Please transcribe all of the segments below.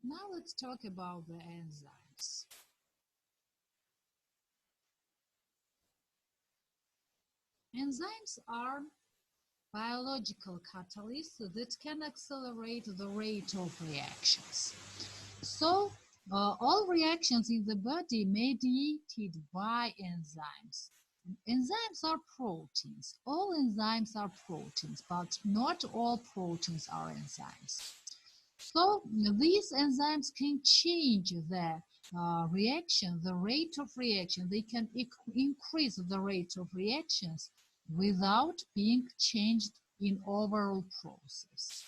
Now let's talk about the enzymes. Enzymes are biological catalysts that can accelerate the rate of reactions. So, all reactions in the body mediated by enzymes. Enzymes are proteins. All enzymes are proteins, but not all proteins are enzymes. So these enzymes can change the reaction, the rate of reaction. They can increase the rate of reactions without being changed in overall process.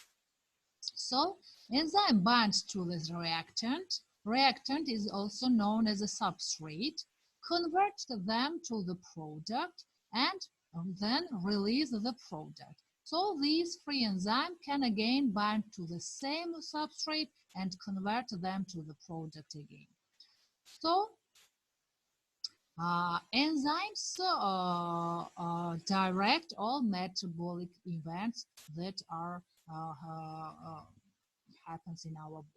So enzyme binds to this reactant. Reactant is also known as a substrate, convert them to the product, and then release the product. So these free enzymes can again bind to the same substrate and convert them to the product again. So enzymes direct all metabolic events that are happens in our body.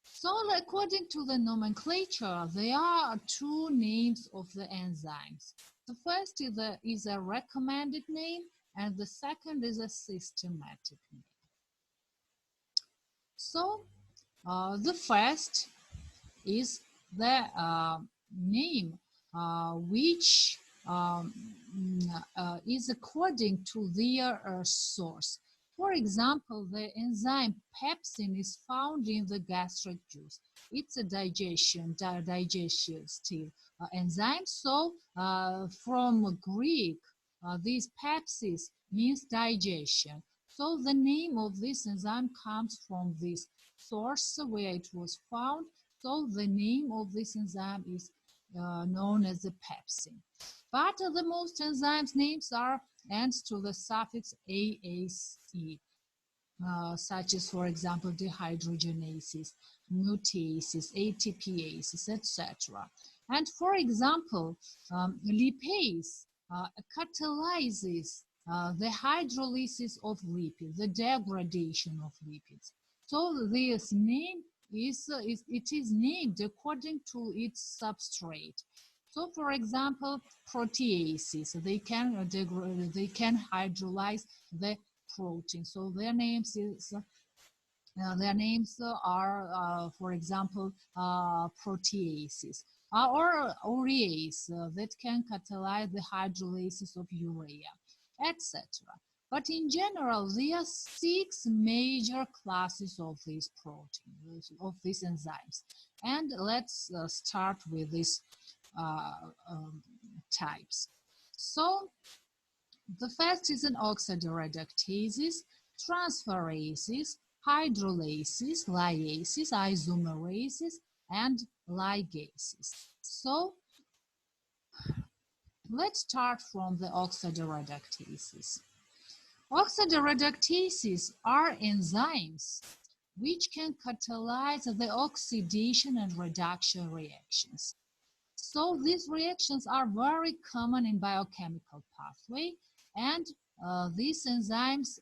So according to the nomenclature, there are two names of the enzymes. The first is a recommended name, and the second is a systematic name. So the first is the name which is according to their source. For example, the enzyme pepsin is found in the gastric juice. It's a digestive enzyme. So from Greek, this pepsis means digestion. So the name of this enzyme comes from this source where it was found. So the name of this enzyme is known as the pepsin. But the most enzymes names are ends to the suffix AACE, such as, for example, dehydrogenases, mutases, ATPases, etc. And for example, lipase catalyzes the hydrolysis of lipids, the degradation of lipids. So this name it is named according to its substrate. So, for example, proteases they can hydrolyze the protein. So their names are, for example, proteases or urease that can catalyze the hydrolysis of urea, etc. But in general, there are 6 major classes of these proteins, of these enzymes. And let's start with these types. So the first is an oxidoreductases, transferases, hydrolases, lyases, isomerases, and ligases. So let's start from the oxidoreductases. Oxidoreductases are enzymes which can catalyze the oxidation and reduction reactions. So these reactions are very common in biochemical pathway, and these enzymes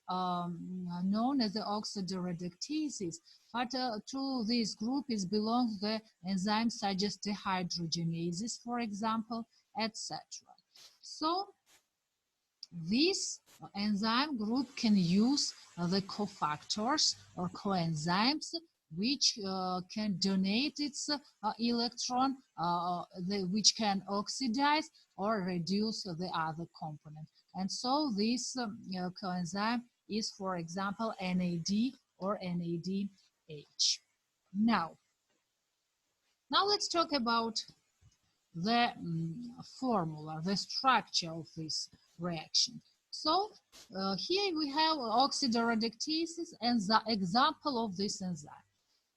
known as the oxidoreductases. But to this group is belongs the enzymes such as dehydrogenases, for example, etc. So this enzyme group can use the cofactors or coenzymes which can donate its electron, which can oxidize or reduce the other component. And so this coenzyme is, for example, NAD or NADH. Now let's talk about the formula, the structure of this reaction. So here we have oxidoreductases and the example of this enzyme.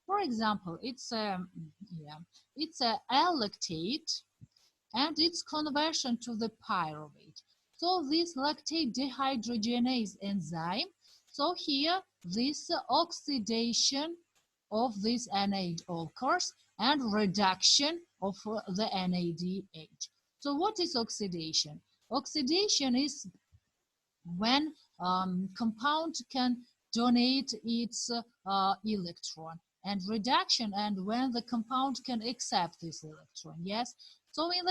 For example, it's a lactate and its conversion to the pyruvate. So this lactate dehydrogenase enzyme. So here this oxidation of this NAD occurs and reduction of the NADH. So what is oxidation? Oxidation is when compound can donate its electron. and reduction, and when the compound can accept this electron. Yes. So in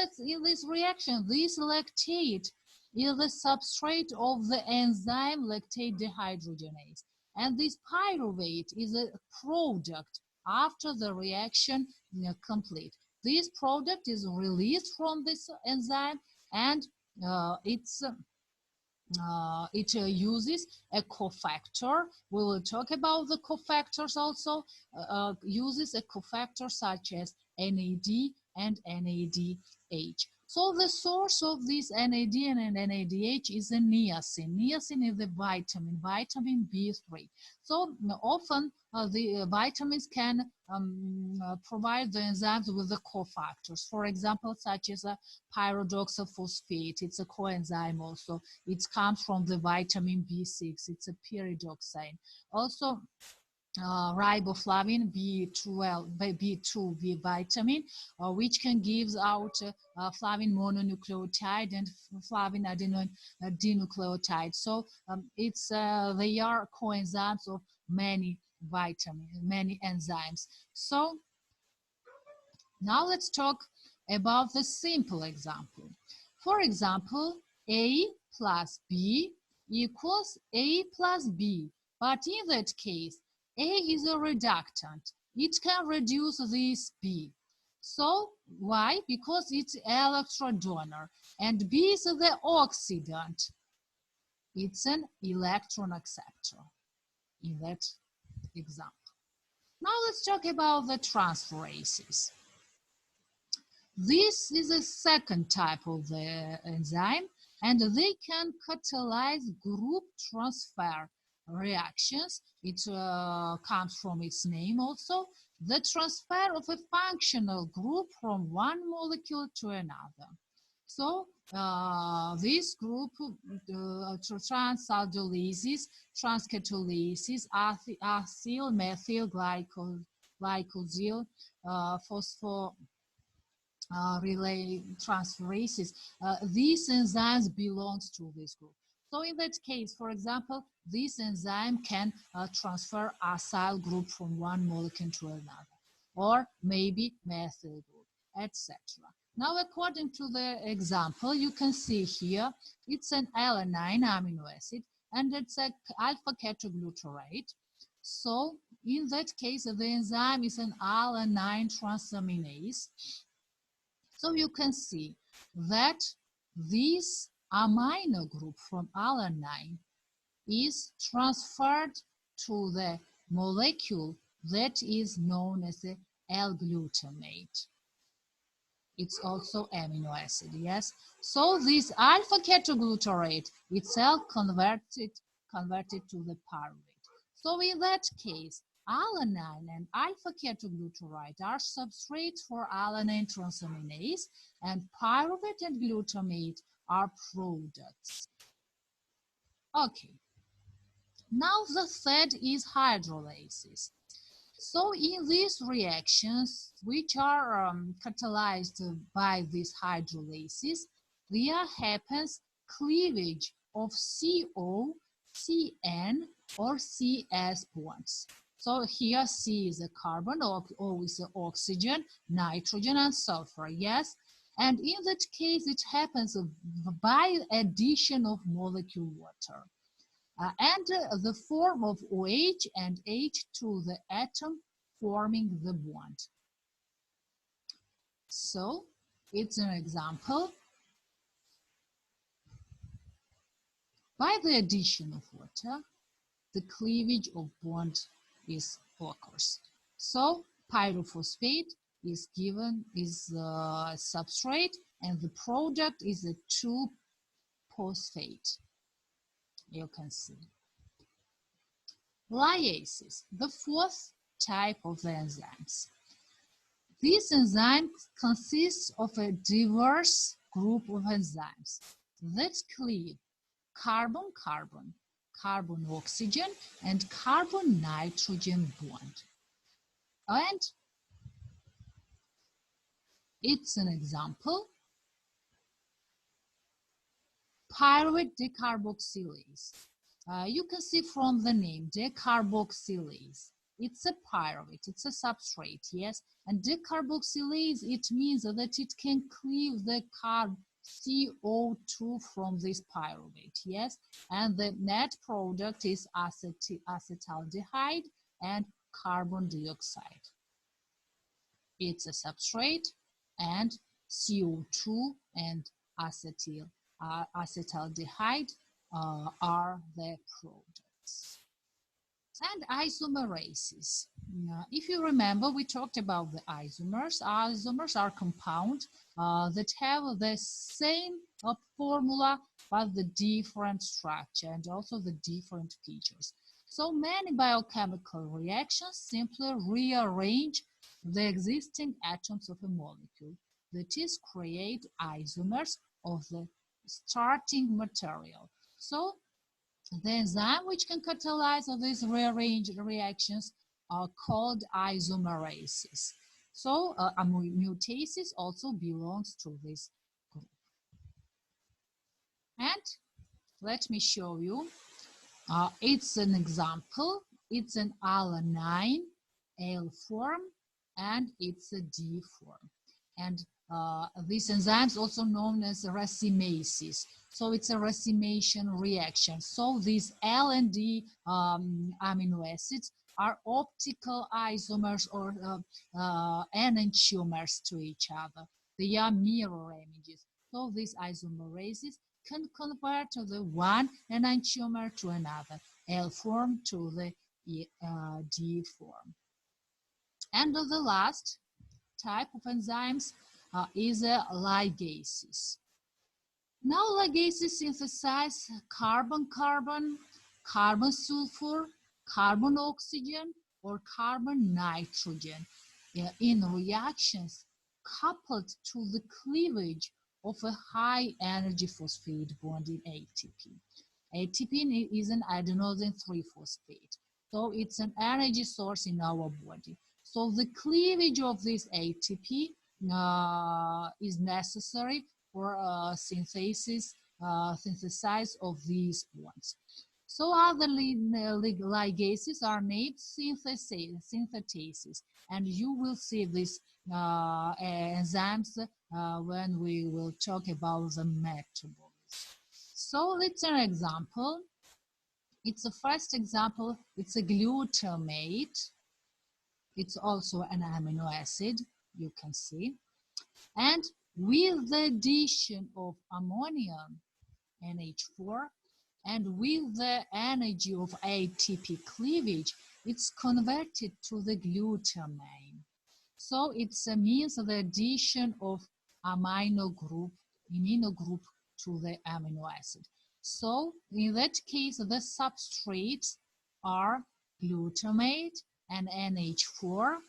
this reaction, this lactate is the substrate of the enzyme lactate dehydrogenase, and this pyruvate is a product after the reaction complete. This product is released from this enzyme, and it uses a cofactor. We will talk about the cofactors also. Uses a cofactor such as NAD and NADH. So the source of this NAD and NADH is a niacin. Niacin is the vitamin B3. So often the vitamins can provide the enzymes with the cofactors. For example, such as a pyridoxal-phosphate. It's a coenzyme also. It comes from the vitamin B6. It's a pyridoxine. Also, riboflavin B2 vitamin, which can give out flavin mononucleotide and flavin adenine dinucleotide. So they are coenzymes of many vitamins, many enzymes. So now let's talk about the simple example. For example, A plus B equals A plus B, but in that case, A is a reductant. It can reduce this B. So why? Because it's electron donor, and B is the oxidant. It's an electron acceptor in that example. Now let's talk about the transferases. This is a second type of the enzyme, and they can catalyze group transfer reactions. It comes from its name also, the transfer of a functional group from one molecule to another. So this group, transaldolases, transcatalysis, acyl methyl glycosyl, relay transferases, these enzymes belongs to this group. So in that case, for example, this enzyme can transfer acyl group from one molecule to another, or maybe methyl group, etc. Now, according to the example, you can see here, it's an alanine amino acid, and it's an alpha ketoglutarate. So in that case, the enzyme is an alanine transaminase. So you can see that this amino group from alanine is transferred to the molecule that is known as the L-glutamate. It's also amino acid, yes? So this alpha ketoglutarate itself converted to the pyruvate. So in that case, alanine and alpha ketoglutarate are substrates for alanine transaminase, and pyruvate and glutamate are products. Okay. Now the third is hydrolases. So in these reactions, which are catalyzed by these hydrolases, there happens cleavage of CO, CN, or CS bonds. So here C is a carbon, O is the oxygen, nitrogen, and sulfur, yes? And in that case, it happens by addition of molecule water. And the form of OH and H to the atom forming the bond. So it's an example. By the addition of water, the cleavage of bond occurs. So pyrophosphate is substrate, and the product is a 2-phosphate. You can see. Lyases, the fourth type of the enzymes. This enzyme consists of a diverse group of enzymes that cleave carbon-carbon, carbon-oxygen, and carbon-nitrogen bond. And it's an example. Pyruvate decarboxylase. You can see from the name decarboxylase. it's a pyruvate, it's a substrate, yes. And decarboxylase, it means that it can cleave the CO2 from this pyruvate, yes. And the net product is acetaldehyde and carbon dioxide. It's a substrate, and CO2 and acetaldehyde are the products. And isomerases. If you remember, we talked about the isomers. Isomers are compounds that have the same formula but the different structure and also the different features. So many biochemical reactions simply rearrange the existing atoms of a molecule, that is, create isomers of the starting material. So the enzyme which can catalyze these rearranged reactions are called isomerases. So mutases also belongs to this group. And let me show you. It's an example. It's an alanine L form, and it's a D form. And this enzyme is also known as racimases. So it's a racemation reaction. So these L and D amino acids are optical isomers or enantiomers to each other. They are mirror images. So these isomerases can convert the one enantiomer to another, L form to the D form. And the last type of enzymes is ligases. Now ligases synthesize carbon-carbon, carbon-sulfur, carbon-oxygen, or carbon-nitrogen in reactions coupled to the cleavage of a high-energy phosphate bond in ATP. ATP is an adenosine 3-phosphate, so it's an energy source in our body. So the cleavage of this ATP is necessary for synthesis of these bonds. So other ligases are named synthetases, and you will see these enzymes when we will talk about the metabolism. So it's an example. It's the first example. It's a glutamate. It's also an amino acid, you can see. And with the addition of ammonium, NH4, and with the energy of ATP cleavage, it's converted to the glutamine. So it means the addition of amino group to the amino acid. So in that case, the substrates are glutamate and NH4.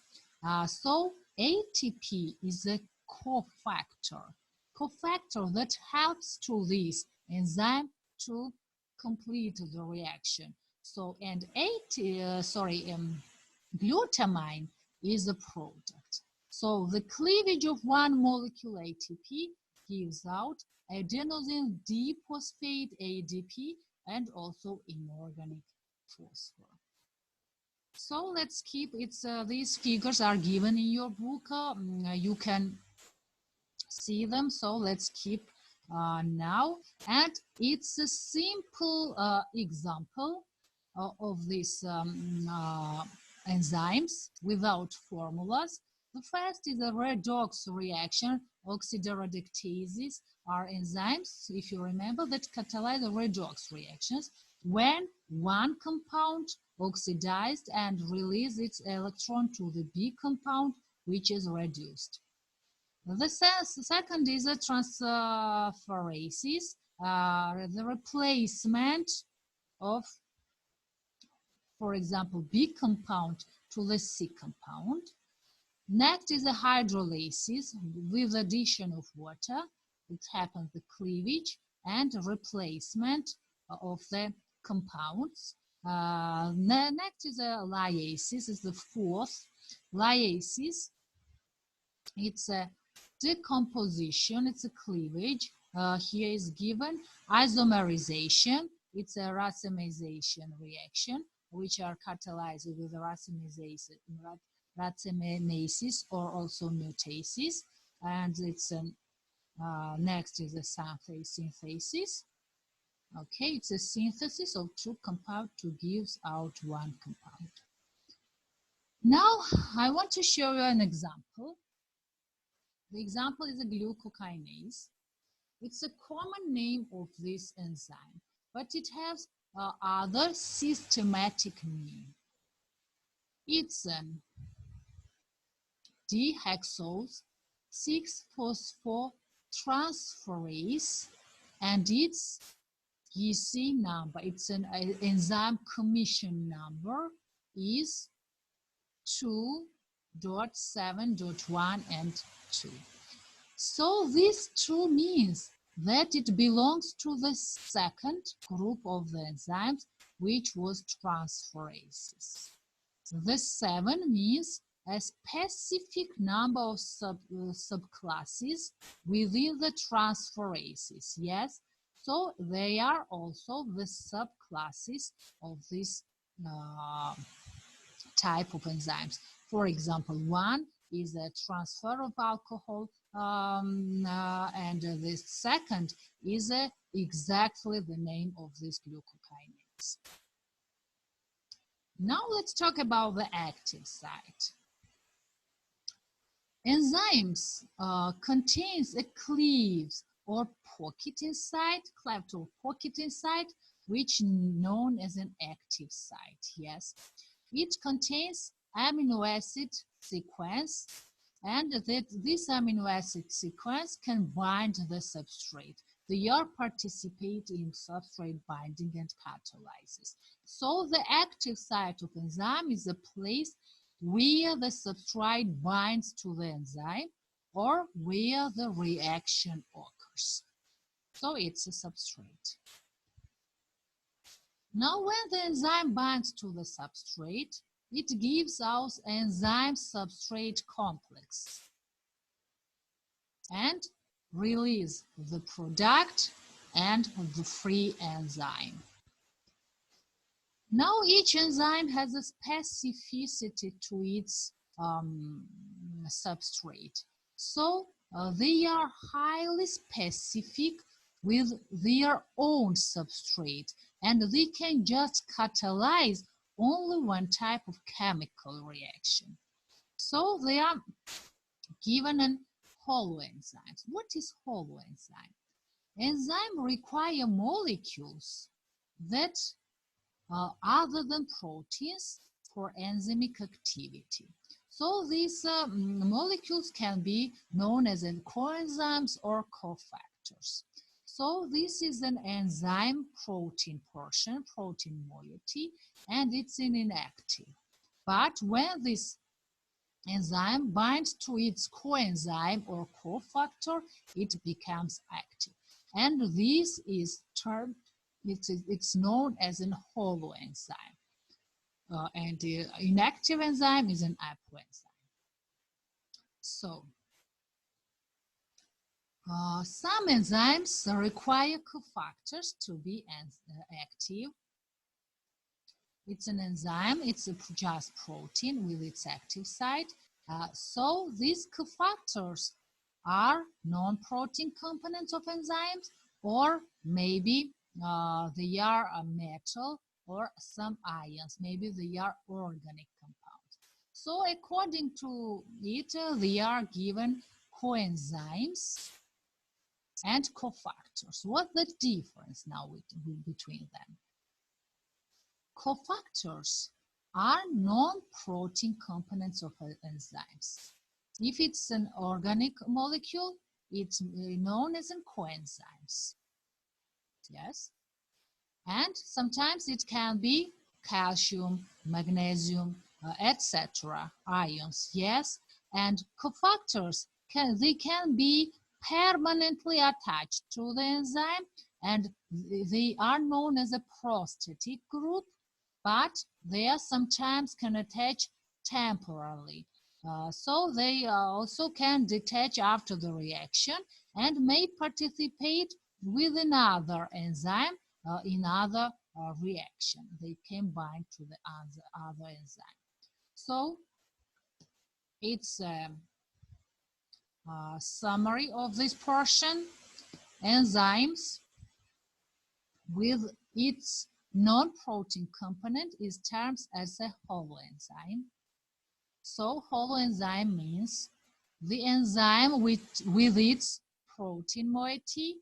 So ATP is a cofactor that helps to this enzyme to complete the reaction. So and glutamine is a product. So the cleavage of one molecule ATP gives out adenosine diphosphate ADP and also inorganic phosphor. So let's keep these figures are given in your book. You can see them. So let's keep now. And it's a simple example of these enzymes without formulas. The first is a redox reaction. Oxidoreductases are enzymes, if you remember, that catalyze the redox reactions when one compound oxidized and release its electron to the B compound, which is reduced. The second is a transferases, the replacement of, for example, B compound to the C compound. Next is a hydrolysis with addition of water. It happens the cleavage and replacement of the compounds. Next is a lyasis, is the fourth. Lyasis, it's a decomposition, it's a cleavage. Here is given isomerization, it's a racemization reaction. which are catalyzed with racemases or also mutases. And it's next is the synthesis. Okay, it's a synthesis of two compounds to give out one compound. Now, I want to show you an example. The example is a glucokinase. It's a common name of this enzyme, but it has other systematic name. It's an dihexose 6-phosphotransferase, and its GC number, it's an enzyme commission number, is 2.7.1 and 2. So this 2 means that it belongs to the second group of the enzymes, which was transferases. The 7 means a specific number of subclasses within the transferases. Yes, so they are also the subclasses of this type of enzymes. For example, one is a transfer of alcohol, and the second is exactly the name of this glucokinase. Now let's talk about the active site. Enzymes contains a cleaves or pocket inside, cleft or pocket inside, which known as an active site. Yes, it contains amino acid sequence, and that this amino acid sequence can bind the substrate. They are participate in substrate binding and catalysis. So the active site of enzyme is a place where the substrate binds to the enzyme or where the reaction occurs. So it's a substrate. Now when the enzyme binds to the substrate, it gives out enzyme substrate complex and release the product and the free enzyme. Now each enzyme has a specificity to its substrate. So they are highly specific with their own substrate, and they can just catalyze only one type of chemical reaction. So they are given an holoenzymes. What is holoenzyme? Enzymes require molecules that other than proteins for enzymic activity. So these molecules can be known as coenzymes or cofactors. So this is an enzyme protein portion, protein moiety, and it's inactive. But when this enzyme binds to its coenzyme or cofactor, it becomes active. And this is termed, it's known as an holoenzyme. And the inactive enzyme is an apoenzyme. So, some enzymes require cofactors to be active. It's an enzyme, it's just protein with its active site. So these cofactors are non-protein components of enzymes, or maybe they are a metal or some ions, maybe they are organic compounds. So according to it, they are given coenzymes and cofactors. What's the difference now between them? Cofactors are non-protein components of enzymes. If it's an organic molecule, it's known as coenzymes. Yes? And sometimes it can be calcium, magnesium, etc. ions. Yes? And cofactors can be permanently attached to the enzyme, and they are known as a prosthetic group, but they sometimes can attach temporarily. So they also can detach after the reaction and may participate with another enzyme in other reaction. They can bind to the other enzyme. So it's a summary of this portion. Enzymes with its non-protein component is termed as a holoenzyme. So holoenzyme means the enzyme with its protein moiety,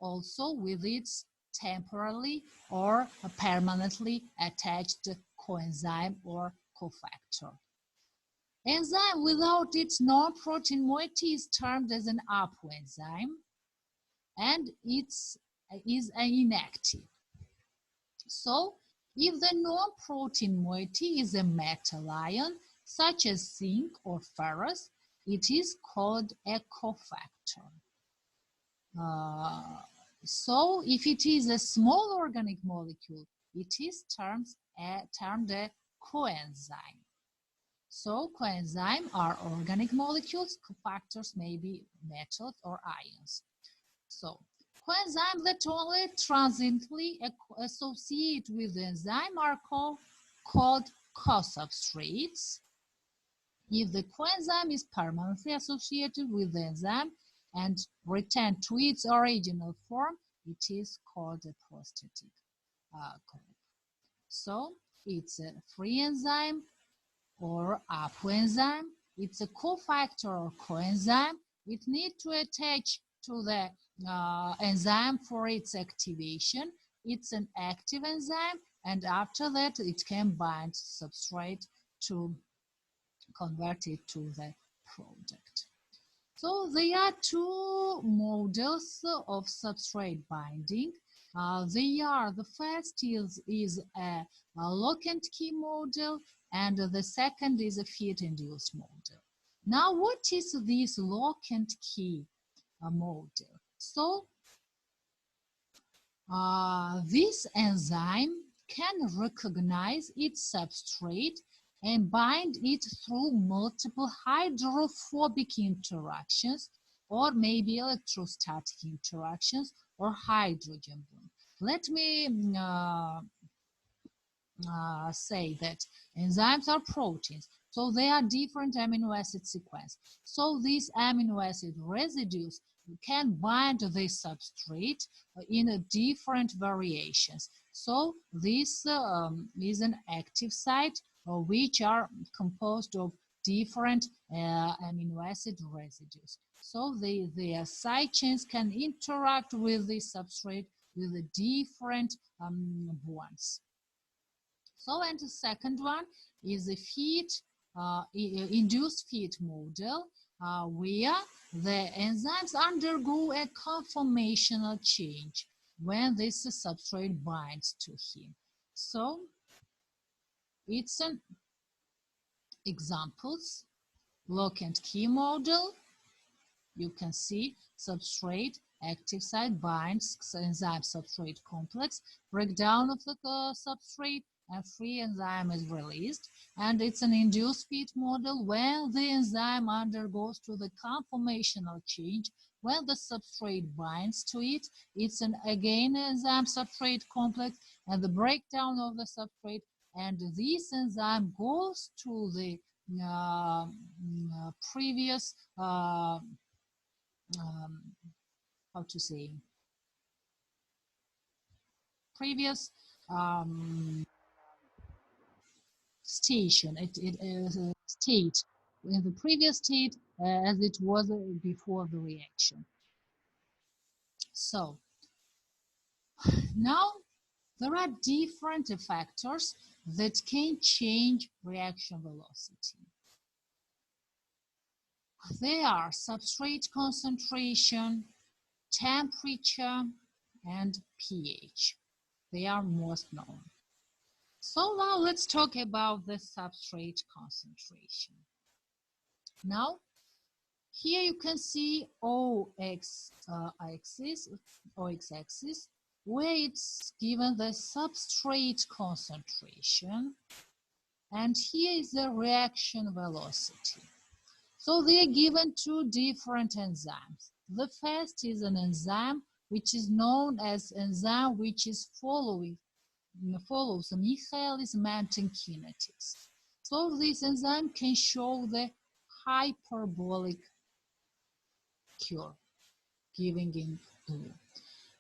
also with its temporarily or permanently attached coenzyme or cofactor. Enzyme without its non-protein moiety is termed as an apoenzyme, and it is inactive. So, if the non-protein moiety is a metal ion, such as zinc or ferrous, it is called a cofactor. So, if it is a small organic molecule, it is termed a coenzyme. So, coenzymes are organic molecules, cofactors may be metals or ions. So, coenzymes that only transiently associate with the enzyme are called co-substrates. If the coenzyme is permanently associated with the enzyme and returned to its original form, it is called a prosthetic coenzyme. So, it's a free enzyme or apoenzyme. It's a cofactor or coenzyme. It needs to attach to the enzyme for its activation. It's an active enzyme, and after that it can bind substrate to convert it to the product. So there are two models of substrate binding. The first is a lock and key model, and the second is a field-induced model. Now, what is this lock and key model? So, this enzyme can recognize its substrate and bind it through multiple hydrophobic interactions, or maybe electrostatic interactions, or hydrogen bond. Let me say that enzymes are proteins, so they are different amino acid sequence. So these amino acid residues can bind this substrate in different variations. So this is an active site which are composed of different amino acid residues. So their side chains can interact with the substrate with the different bonds. So, and the second one is the induced feed model, where the enzymes undergo a conformational change when this substrate binds to him. So, it's an examples, lock and key model. You can see substrate, active site binds enzyme substrate complex, breakdown of the substrate, and free enzyme is released. And it's an induced feed model when the enzyme undergoes to the conformational change. When the substrate binds to it, it's an again enzyme substrate complex and the breakdown of the substrate, and this enzyme goes to the previous how to say, previous station, state, in the previous state as it was before the reaction. So now there are different factors that can change reaction velocity. They are substrate concentration, temperature, and pH. They are most known. So now let's talk about the substrate concentration. Now, here you can see x-axis, where it's given the substrate concentration, and here is the reaction velocity. So they are given two different enzymes. The first is an enzyme which is known as enzyme which is following follows Michaelis-Menten kinetics. So this enzyme can show the hyperbolic curve, giving in blue.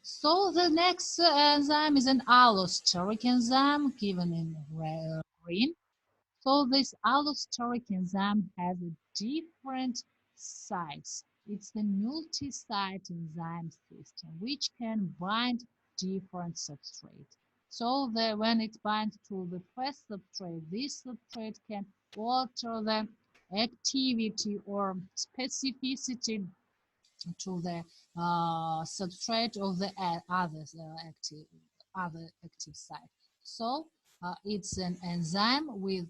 So the next enzyme is an allosteric enzyme, given in green. So this allosteric enzyme has different sites. It's the multi-site enzyme system, which can bind different substrates. So that when it binds to the first substrate, this substrate can alter the activity or specificity to the substrate of the other active site. So it's an enzyme with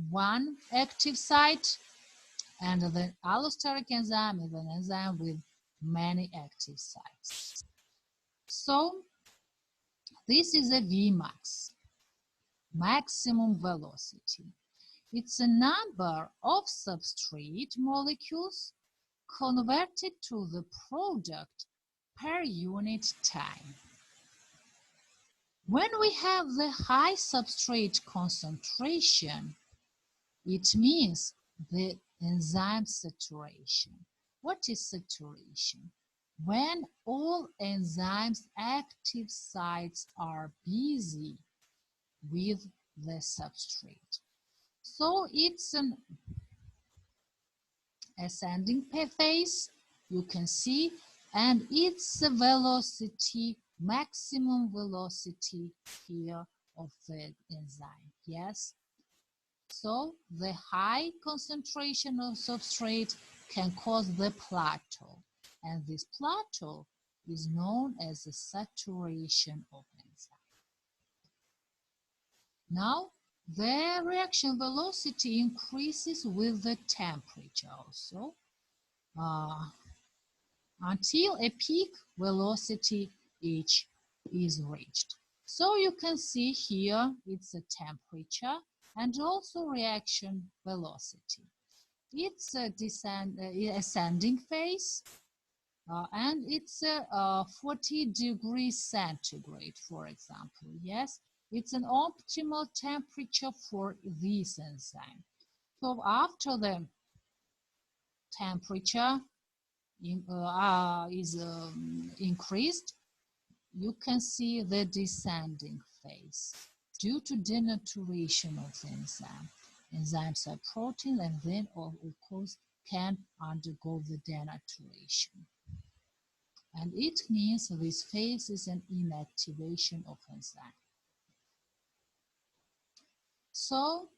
one active site, and the allosteric enzyme is an enzyme with many active sites. So this is a Vmax, maximum velocity. It's a number of substrate molecules converted to the product per unit time. When we have the high substrate concentration, it means the enzyme saturation. What is saturation? When all enzymes' active sites are busy with the substrate. So it's an ascending phase, you can see, and it's the velocity, maximum velocity here of the enzyme. Yes. So the high concentration of substrate can cause the plateau, and this plateau is known as the saturation of enzyme. Now, the reaction velocity increases with the temperature also, until a peak velocity H is reached. So you can see here it's a temperature and also reaction velocity. It's a ascending phase, and it's 40 degrees centigrade, for example. Yes, it's an optimal temperature for this enzyme. So after the temperature is increased, you can see the descending phase due to denaturation of the enzyme. Enzymes are proteins and then, of course, can undergo the denaturation. And it means this phase is an inactivation of enzyme. So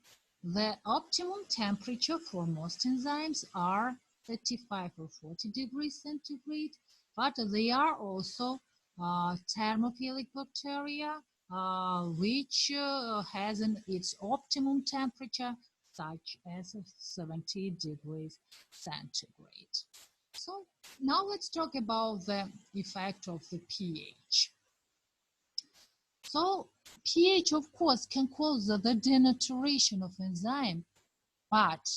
the optimum temperature for most enzymes are 35 or 40 degrees centigrade, but there are also thermophilic bacteria which has its optimum temperature such as 70 degrees centigrade. So now let's talk about the effect of the pH. So pH, of course, can cause the denaturation of enzyme, but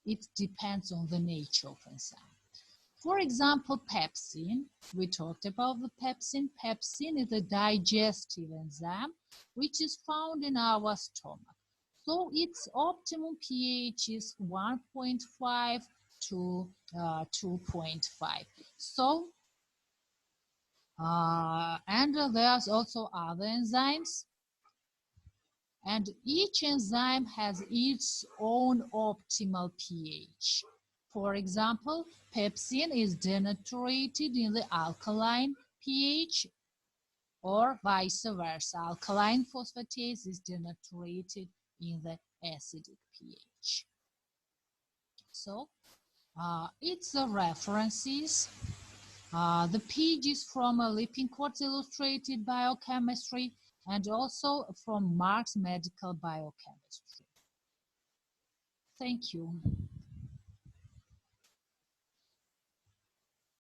it depends on the nature of enzyme. For example, pepsin, we talked about the pepsin. Pepsin is a digestive enzyme which is found in our stomach. So its optimum pH is 1.5 to 2.5. So, and there's also other enzymes. And each enzyme has its own optimal pH. For example, pepsin is denaturated in the alkaline pH, or vice versa. Alkaline phosphatase is denaturated in the acidic pH. So, it's the references. The page is from Lippincourt's Illustrated Biochemistry and also from Mark's Medical Biochemistry. Thank you.